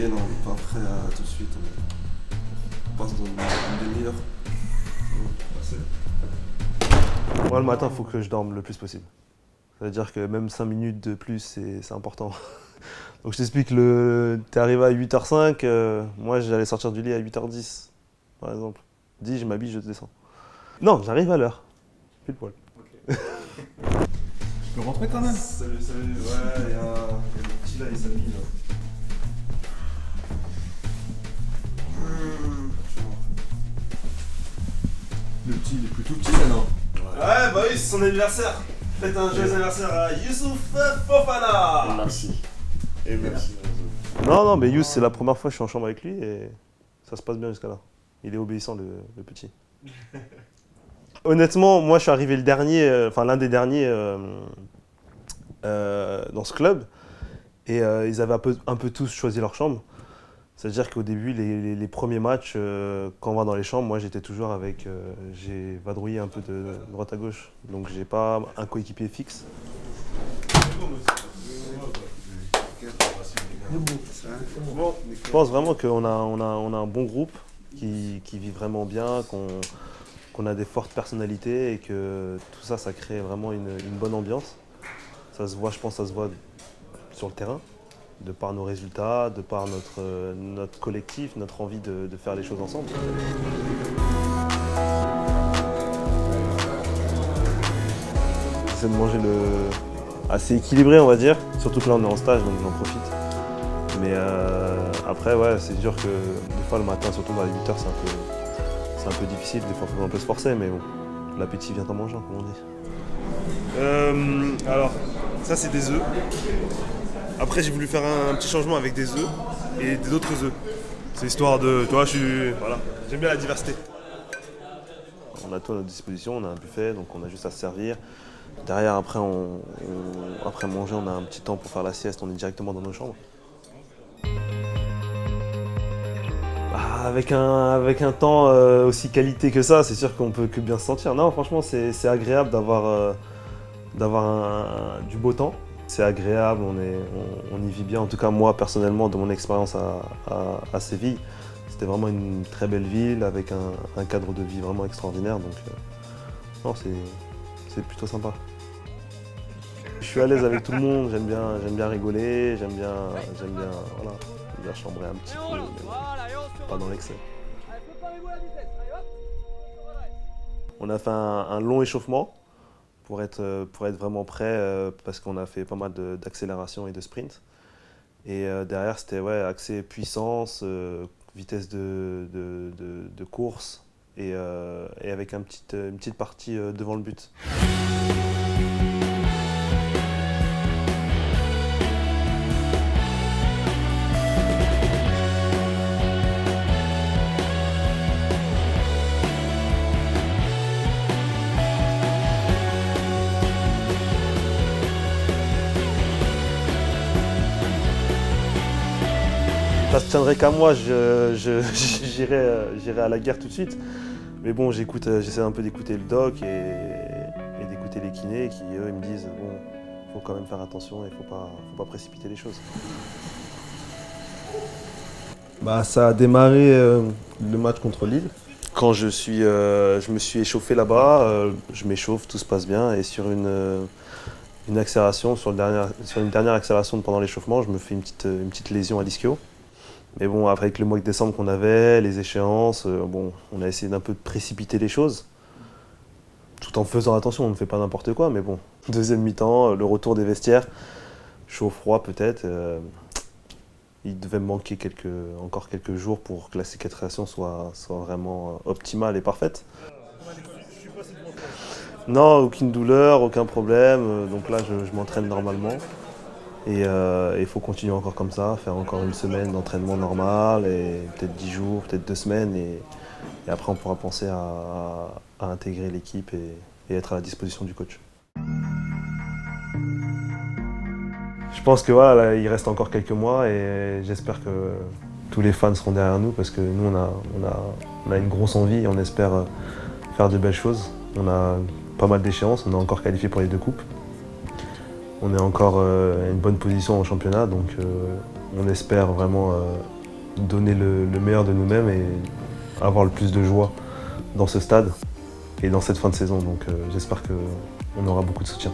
réveiller, non, on n'est pas prêt à tout de suite. On passe dans une demi-heure. Moi, le matin, il faut que je dorme le plus possible. C'est-à-dire que même 5 minutes de plus, c'est important. Donc je t'explique, t'es arrivé à 8h05, moi j'allais sortir du lit à 8h10, par exemple. 10, je m'habille, je descends. Non, j'arrive à l'heure. Pile poil. Je peux rentrer quand même? Salut, ouais, il y a le petit là, il s'habille là. Le petit, il est plutôt petit maintenant. Ouais, bah oui, c'est son anniversaire. Faites un joyeux anniversaire à Youssouf Fofana. Merci. Et merci. Non, mais Youss, c'est la première fois que je suis en chambre avec lui et ça se passe bien jusqu'à là. Il est obéissant, le petit. Honnêtement, moi je suis arrivé le dernier, enfin l'un des derniers dans ce club et ils avaient un peu tous choisi leur chambre. C'est-à-dire qu'au début, les premiers matchs, quand on va dans les chambres, moi j'étais toujours avec. J'ai vadrouillé un peu de droite à gauche, donc j'ai pas un coéquipier fixe. Bon, je pense vraiment qu'on a un bon groupe qui vit vraiment bien, qu'on a des fortes personnalités et que tout ça, ça crée vraiment une bonne ambiance. Ça se voit, je pense, ça se voit sur le terrain, de par nos résultats, de par notre collectif, notre envie de faire les choses ensemble. J'essaie de manger assez équilibré, on va dire. Surtout que là, on est en stage, donc j'en profite. Mais après, ouais, c'est sûr que des fois, le matin, surtout vers les 8h, c'est un peu difficile. Des fois, il faut un peu se forcer, mais bon, l'appétit vient en mangeant, comme on dit. Alors, ça, c'est des œufs. Après, j'ai voulu faire un petit changement avec des œufs et d'autres œufs. C'est histoire de. Toi, voilà, j'aime bien la diversité. On a tout à notre disposition, on a un buffet, donc on a juste à se servir. Derrière, après manger, on a un petit temps pour faire la sieste, on est directement dans nos chambres. Avec un temps aussi qualité que ça, c'est sûr qu'on peut que bien se sentir. Non, franchement, c'est agréable d'avoir du beau temps. C'est agréable, on y vit bien. En tout cas, moi, personnellement, de mon expérience à Séville, c'était vraiment une très belle ville avec un cadre de vie vraiment extraordinaire. Donc, non, c'est plutôt sympa. Je suis à l'aise avec tout le monde, j'aime bien rigoler, j'aime bien chambrer un petit peu, mais pas dans l'excès. On a fait un long échauffement pour être vraiment prêt parce qu'on a fait pas mal d'accélération et de sprint. Et derrière, c'était accès puissance, vitesse de course et avec une petite partie devant le but. Ça se tiendrait qu'à moi, j'irais à la guerre tout de suite. Mais bon, j'essaie un peu d'écouter le doc et d'écouter les kinés qui, eux, ils me disent bon, faut quand même faire attention et faut pas précipiter les choses. Ça a démarré le match contre Lille. Quand je me suis échauffé là-bas, je m'échauffe, tout se passe bien et sur une accélération, sur une dernière accélération pendant l'échauffement, je me fais une petite lésion à l'ischio. Mais bon, avec le mois de décembre qu'on avait, les échéances, on a essayé d'un peu de précipiter les choses, tout en faisant attention, on ne fait pas n'importe quoi, mais bon. Deuxième mi-temps, le retour des vestiaires, chaud-froid peut-être. Il devait me manquer encore quelques jours pour que la cicatrisation soit vraiment optimale et parfaite. Non, aucune douleur, aucun problème, donc là je m'entraîne normalement. Et il faut continuer encore comme ça, faire encore une semaine d'entraînement normal, et peut-être 10 jours, peut-être 2 semaines, et après on pourra penser à intégrer l'équipe et être à la disposition du coach. Je pense que voilà, il reste encore quelques mois et j'espère que tous les fans seront derrière nous parce que nous on a une grosse envie et on espère faire de belles choses. On a pas mal d'échéances, on est encore qualifié pour les 2 coupes. On est encore à une bonne position au championnat, donc on espère vraiment donner le meilleur de nous-mêmes et avoir le plus de joie dans ce stade et dans cette fin de saison. Donc j'espère qu'on aura beaucoup de soutien.